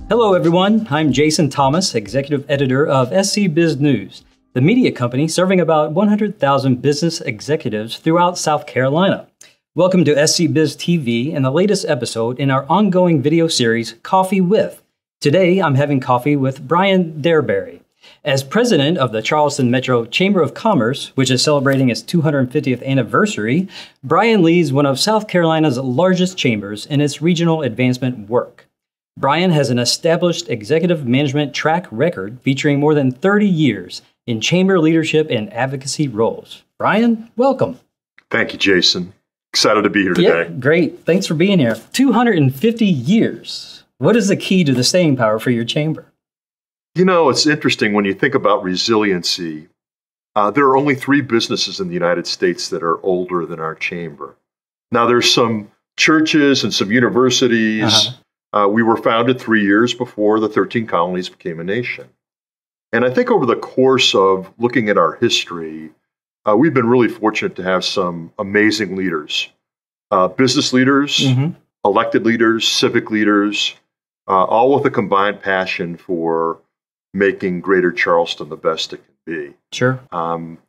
Hello, everyone. I'm Jason Thomas, Executive Editor of SC Biz News, the media company serving about 100,000 business executives throughout South Carolina. Welcome to SC Biz TV and the latest episode in our ongoing video series, Coffee With. Today, I'm having coffee with Bryan Derreberry. As president of the Charleston Metro Chamber of Commerce, which is celebrating its 250th anniversary, Bryan leads one of South Carolina's largest chambers in its regional advancement work. Bryan has an established executive management track record featuring more than 30 years in chamber leadership and advocacy roles. Bryan, welcome. Thank you, Jason. Excited to be here today. Yeah, great. Thanks for being here. 250 years. What is the key to the staying power for your chamber? You know, it's interesting when you think about resiliency. There are only 3 businesses in the United States that are older than our chamber. Now, there's some churches and some universities. We were founded 3 years before the 13 colonies became a nation. And I think over the course of looking at our history, we've been really fortunate to have some amazing leaders, business leaders, elected leaders, civic leaders, all with a combined passion for making Greater Charleston the best it can be. Sure.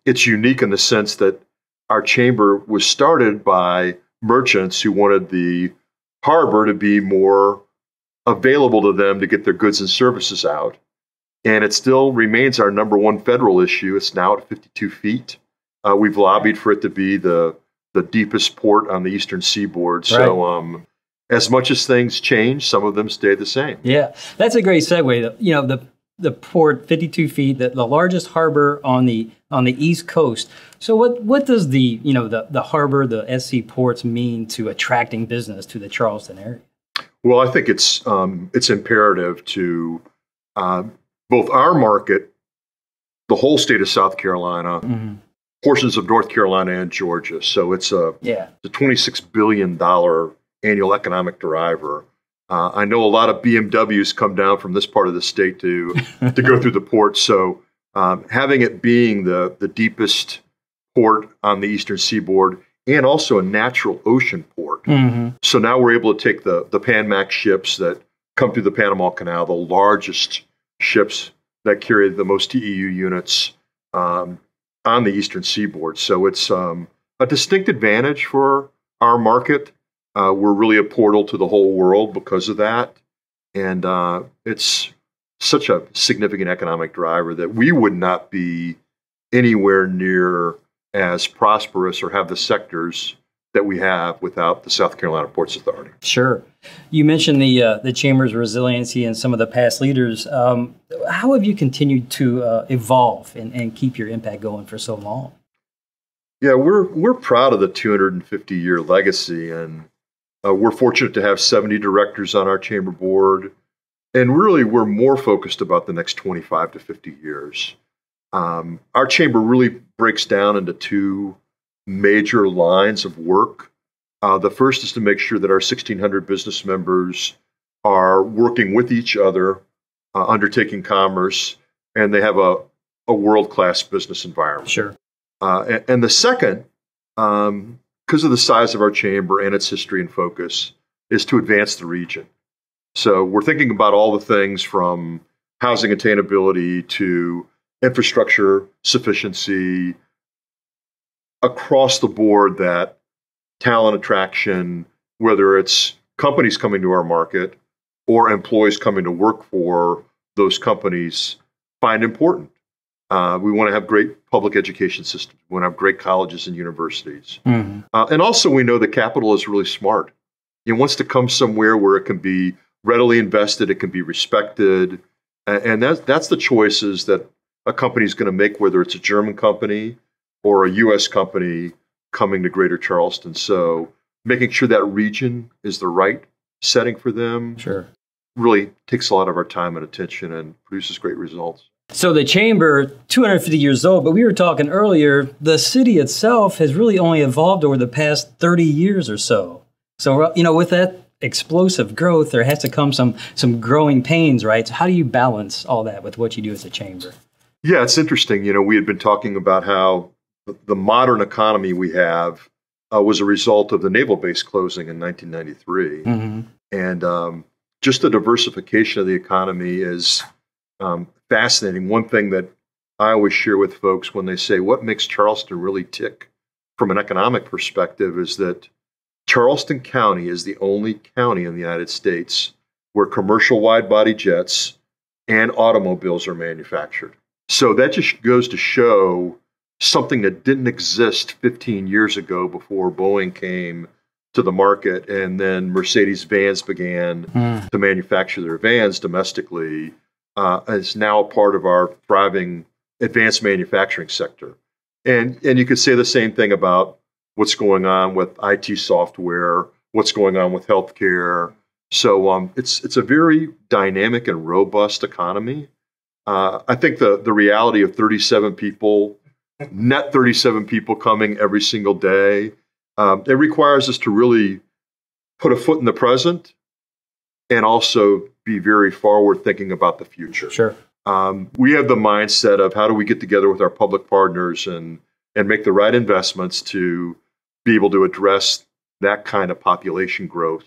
It's unique in the sense that our chamber was started by merchants who wanted the harbor to be more available to them to get their goods and services out. And it still remains our #1 federal issue. It's now at 52 feet. We've lobbied for it to be the deepest port on the eastern seaboard. Right. So as much as things change, some of them stay the same. Yeah, that's a great segue. You know, the port, 52 feet, the largest harbor on the East Coast. So what does the harbor, the SC ports mean to attracting business to the Charleston area? Well, I think it's imperative to both our market, the whole state of South Carolina, portions of North Carolina and Georgia. So it's a $26 billion annual economic driver. I know a lot of BMWs come down from this part of the state to go through the port. So having it being the deepest port on the eastern seaboard and also a natural ocean port. So now we're able to take the Panamax ships that come through the Panama Canal, the largest ships that carry the most TEU units on the eastern seaboard. So it's a distinct advantage for our market. We're really a portal to the whole world because of that. And it's such a significant economic driver that we would not be anywhere near as prosperous or have the sectors that we have without the South Carolina Ports Authority. Sure. You mentioned the Chamber's resiliency and some of the past leaders. How have you continued to evolve and keep your impact going for so long? Yeah, we're proud of the 250-year legacy, and we're fortunate to have 70 directors on our chamber board. And really, we're more focused about the next 25 to 50 years. Our chamber really breaks down into 2 major lines of work. The first is to make sure that our 1,600 business members are working with each other, undertaking commerce, and they have a world-class business environment. Sure. And the second, because of the size of our chamber and its history and focus, is to advance the region. So we're thinking about all the things from housing attainability to infrastructure sufficiency across the board, that talent attraction, whether it's companies coming to our market or employees coming to work for those companies, find important. We want to have great public education systems. We want to have great colleges and universities. And also we know the capital is really smart. It wants to come somewhere where it can be readily invested, it can be respected. And that's the choices that a company is going to make, whether it's a German company or a U.S. company coming to Greater Charleston. So making sure that region is the right setting for them really takes a lot of our time and attention and produces great results. So the chamber, 250 years old, but we were talking earlier, the city itself has really only evolved over the past 30 years or so. So, with that explosive growth, there has to come some growing pains, right? So how do you balance all that with what you do as a chamber? Yeah, it's interesting. We had been talking about how the modern economy we have was a result of the naval base closing in 1993. And just the diversification of the economy is fascinating. One thing that I always share with folks when they say, what makes Charleston really tick from an economic perspective is that Charleston County is the only county in the United States where commercial wide-body jets and automobiles are manufactured. So that just goes to show something that didn't exist 15 years ago before Boeing came to the market, and then Mercedes vans began to manufacture their vans domestically, is now a part of our thriving advanced manufacturing sector. And you could say the same thing about what's going on with IT software, what's going on with healthcare. So it's a very dynamic and robust economy. I think the reality of 37 people, net 37 people coming every single day, it requires us to really put a foot in the present and also be very forward thinking about the future. Sure. We have the mindset of how do we get together with our public partners and make the right investments to be able to address that kind of population growth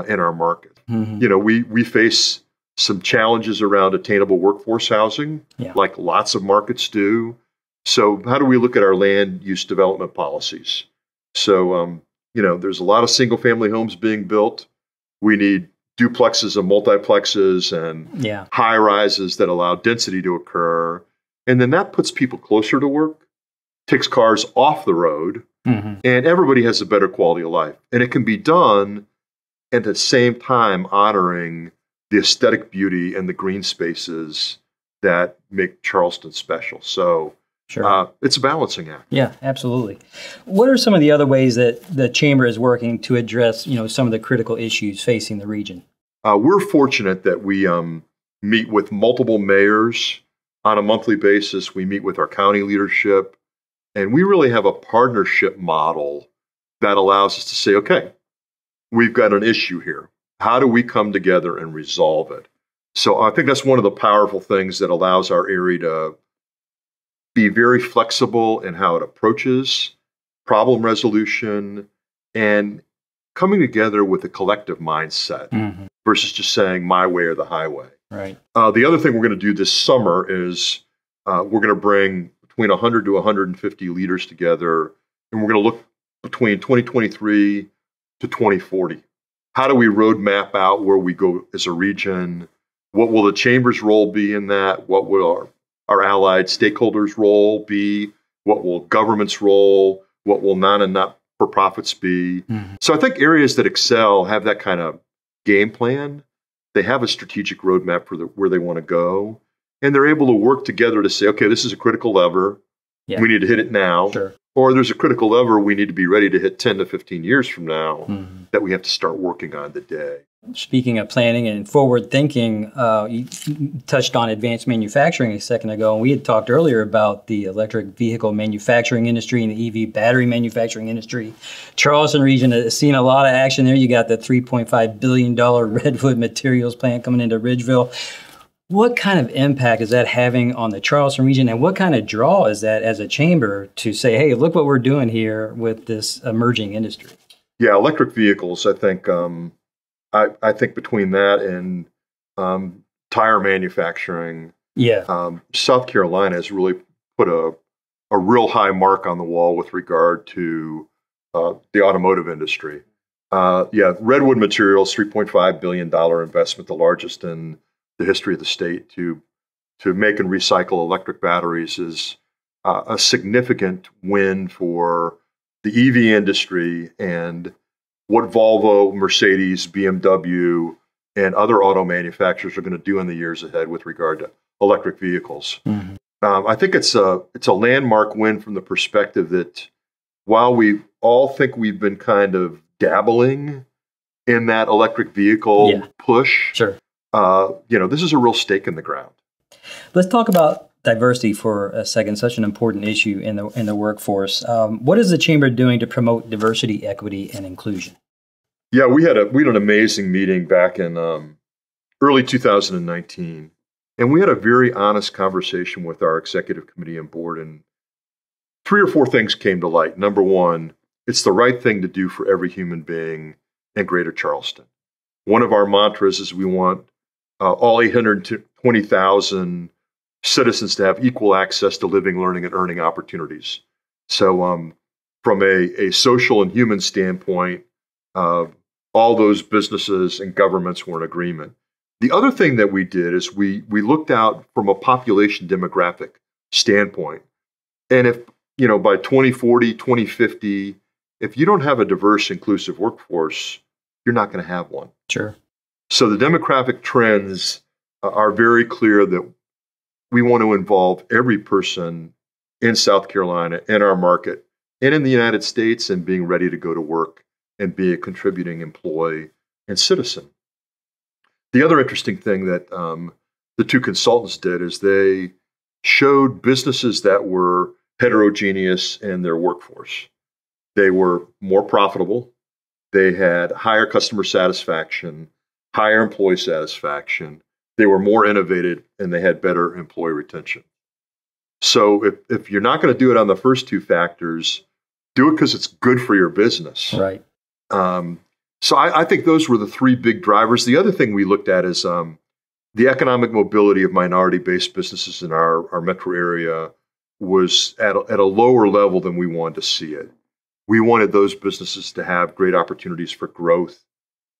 in our market. You know, we face some challenges around attainable workforce housing, like lots of markets do. So how do we look at our land use development policies? So, you know, there's a lot of single family homes being built. We need duplexes and multiplexes and high rises that allow density to occur. And then that puts people closer to work, takes cars off the road, and everybody has a better quality of life. And it can be done at the same time honoring the aesthetic beauty and the green spaces that make Charleston special. So it's a balancing act. Yeah, absolutely. What are some of the other ways that the Chamber is working to address, you know, some of the critical issues facing the region? We're fortunate that we meet with multiple mayors on a monthly basis. We meet with our county leadership, and we really have a partnership model that allows us to say, okay, we've got an issue here. How do we come together and resolve it? So I think that's one of the powerful things that allows our area to be very flexible in how it approaches problem resolution and coming together with a collective mindset versus just saying my way or the highway. Right. The other thing we're going to do this summer is we're going to bring between 100 to 150 leaders together, and we're going to look between 2023 to 2040. How do we roadmap out where we go as a region? What will the Chamber's role be in that? What will our allied stakeholders' role be? What will government's role? What will non and not-for-profits be? So I think areas that excel have that kind of game plan. They have a strategic roadmap for where they want to go. And they're able to work together to say, okay, this is a critical lever. We need to hit it now. Or there's a critical lever we need to be ready to hit 10 to 15 years from now that we have to start working on today. Speaking of planning and forward thinking, you touched on advanced manufacturing a second ago, and we had talked earlier about the electric vehicle manufacturing industry and the EV battery manufacturing industry. Charleston region has seen a lot of action there. You got the $3.5 billion Redwood materials plant coming into Ridgeville. What kind of impact is that having on the Charleston region, and what kind of draw is that as a chamber to say, hey, look what we're doing here with this emerging industry? Yeah, electric vehicles, I think I think between that and tire manufacturing, South Carolina has really put a real high mark on the wall with regard to the automotive industry. Redwood Materials, $3.5 billion investment, the largest in the history of the state to make and recycle electric batteries, is a significant win for the EV industry and what Volvo, Mercedes, BMW, and other auto manufacturers are going to do in the years ahead with regard to electric vehicles. I think it's a landmark win from the perspective that while we all think we've been kind of dabbling in that electric vehicle push, this is a real stake in the ground. Let's talk about diversity for a second, such an important issue in the workforce. What is the Chamber doing to promote diversity, equity, and inclusion? Yeah, we had an amazing meeting back in early 2019, and we had a very honest conversation with our executive committee and board, and 3 or 4 things came to light. Number one, it's the right thing to do for every human being in Greater Charleston. one of our mantras is we want all 820,000 citizens to have equal access to living, learning, and earning opportunities. So from a social and human standpoint, all those businesses and governments were in agreement. The other thing that we did is we looked out from a population demographic standpoint. And if, by 2040, 2050, if you don't have a diverse, inclusive workforce, you're not going to have one. Sure. So the demographic trends are very clear that we want to involve every person in South Carolina, in our market, and in the United States, and being ready to go to work and be a contributing employee and citizen. The other interesting thing that the two consultants did is they showed businesses that were heterogeneous in their workforce. They were more profitable. They had higher customer satisfaction, higher employee satisfaction. They were more innovative, and they had better employee retention. So if you're not going to do it on the first two factors, do it because it's good for your business. Right. So I think those were the three big drivers. The other thing we looked at is the economic mobility of minority-based businesses in our metro area was at a lower level than we wanted to see it. We wanted those businesses to have great opportunities for growth,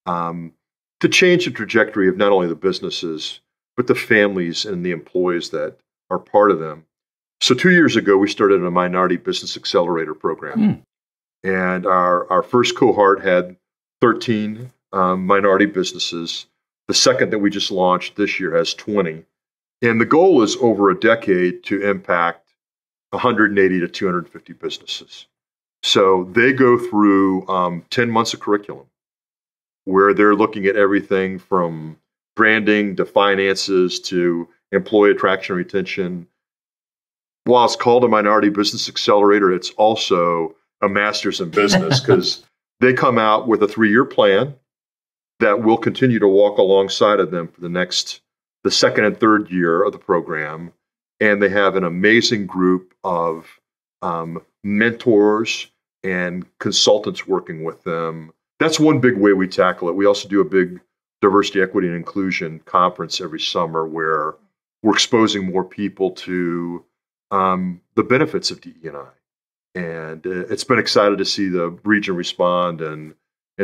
to change the trajectory of not only the businesses, but the families and the employees that are part of them. So 2 years ago, we started a Minority Business Accelerator program. And our first cohort had 13 minority businesses. The second that we just launched this year has 20. And the goal is over a decade to impact 180 to 250 businesses. So they go through 10 months of curriculum where they're looking at everything from branding to finances to employee attraction and retention. While it's called a Minority Business Accelerator, it's also a master's in business because they come out with a 3-year plan that will continue to walk alongside of them for the second and third year of the program. And they have an amazing group of mentors and consultants working with them. That's one big way we tackle it. We also do a big diversity, equity, and inclusion conference every summer where we're exposing more people to the benefits of DE&I. And it's been exciting to see the region respond in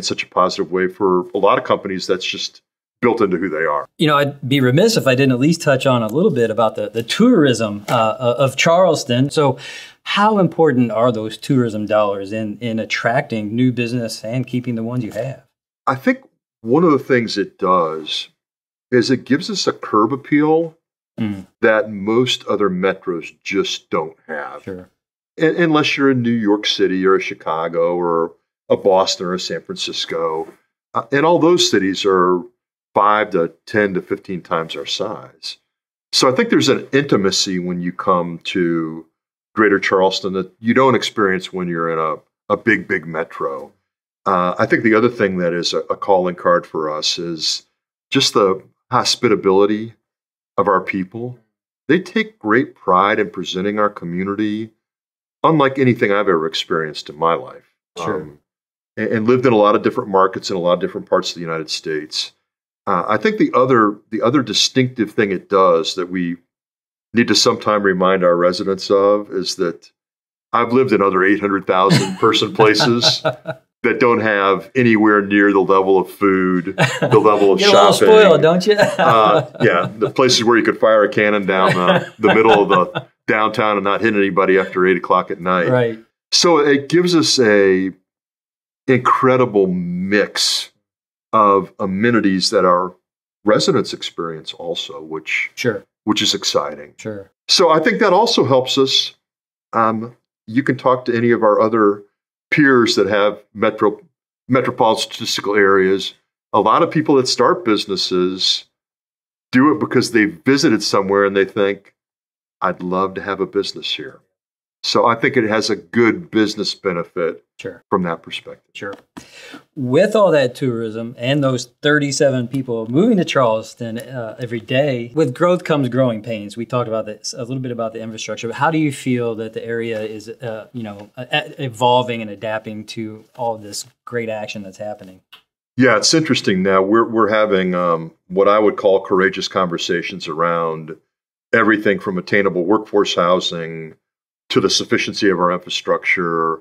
such a positive way. For a lot of companies, that's just built into who they are. I'd be remiss if I didn't at least touch on a little bit about the tourism of Charleston. So how important are those tourism dollars in attracting new business and keeping the ones you have? I think one of the things it does is it gives us a curb appeal that most other metros just don't have. Sure. Unless you're in New York City or a Chicago or a Boston or a San Francisco. And all those cities are 5 to 10 to 15 times our size. So I think there's an intimacy when you come to Greater Charleston that you don't experience when you're in a big metro. I think the other thing that is a calling card for us is just the hospitability of our people. They take great pride in presenting our community unlike anything I've ever experienced in my life. Sure. And lived in a lot of different markets in a lot of different parts of the United States. I think the other distinctive thing it does that we need to sometime remind our residents of is that I've lived in other 800,000 person places that don't have anywhere near the level of food, the level of shopping. You're a little spoiled, don't you? Yeah, the places where you could fire a cannon down the middle of the downtown and not hit anybody after 8 o'clock at night. Right. So it gives us a incredible mix of amenities that our residents experience also, which is exciting. Sure. So I think that also helps us. You can talk to any of our other peers that have metropolitan statistical areas. A lot of people that start businesses do it because they visited somewhere and they think, I'd love to have a business here. So I think it has a good business benefit from that perspective. Sure. With all that tourism and those 37 people moving to Charleston every day, with growth comes growing pains. We talked about this a little bit about the infrastructure. But how do you feel that the area is, evolving and adapting to all of this great action that's happening? Yeah, it's interesting now. We're having what I would call courageous conversations around everything from attainable workforce housing to the sufficiency of our infrastructure.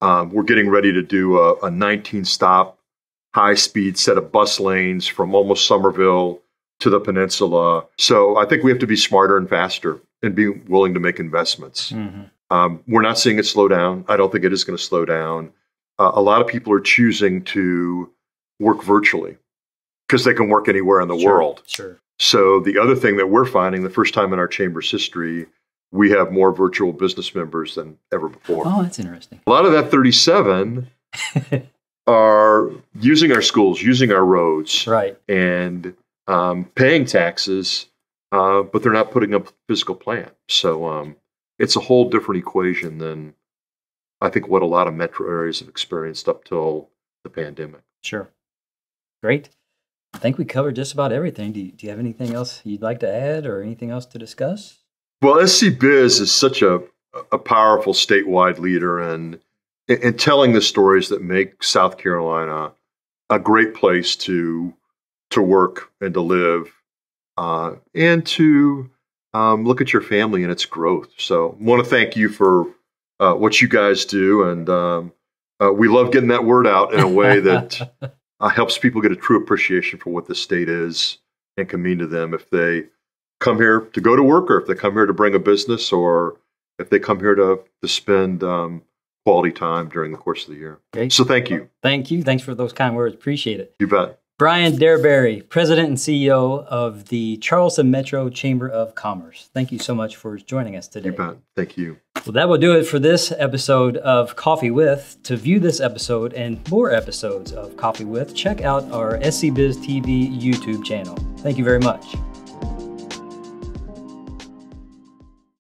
We're getting ready to do a 19-stop high-speed set of bus lanes from almost Somerville to the peninsula. So I think we have to be smarter and faster and be willing to make investments. We're not seeing it slow down. I don't think it is going to slow down. A lot of people are choosing to work virtually because they can work anywhere in the world. Sure. So the other thing that we're finding, the first time in our chamber's history, we have more virtual business members than ever before. Oh, that's interesting. A lot of that 37 are using our schools, using our roads, Right, and paying taxes, but they're not putting up a physical plant. So it's a whole different equation than I think what a lot of metro areas have experienced up till the pandemic. Sure. Great. I think we covered just about everything. Do you have anything else you'd like to add or anything else to discuss? Well, SC Biz is such a powerful statewide leader in telling the stories that make South Carolina a great place to work and to live and to look at your family and its growth. So I want to thank you for what you guys do. And we love getting that word out in a way that helps people get a true appreciation for what the state is and can mean to them if they come here to go to work, or if they come here to bring a business, or if they come here to spend quality time during the course of the year. Great. So thank you. Thank you. Thanks for those kind words. Appreciate it. You bet. Bryan Derreberry, President and CEO of the Charleston Metro Chamber of Commerce. Thank you so much for joining us today. You bet. Thank you. Well, that will do it for this episode of Coffee With. To view this episode and more episodes of Coffee With, check out our SC Biz TV YouTube channel. Thank you very much.